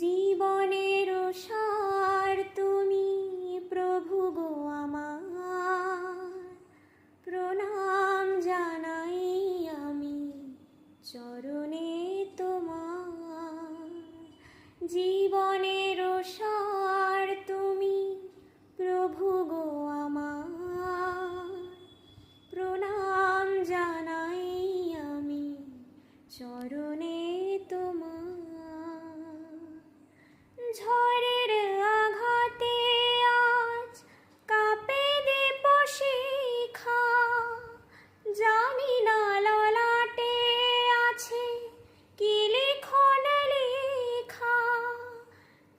জীবনের সার তুমি প্রভু গো আমার, প্রণাম জানাই আমি চরণে তোমার। জীবনের সার তুমি প্রভু গো আমার, প্রণাম জানাই আমি চরণে তোমার। ঝড়ের আঘাতে আজ কাঁপে দীপ শিখা, জানি না ললাটে আছে কি লিখন লেখা।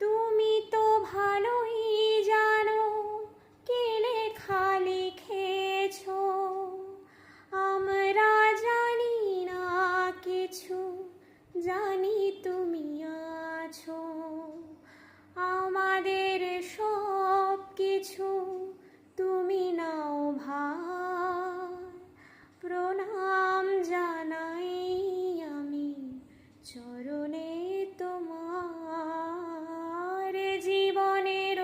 তুমি তো ভালোই জানো কি লেখা লিখেছো, আমরা জানি না কিছু, জানি তুমি আছো। আমাদের সব কিছু তুমি নাও ভার, প্রণাম জানাই আমি চরণে তোমার। জীবনের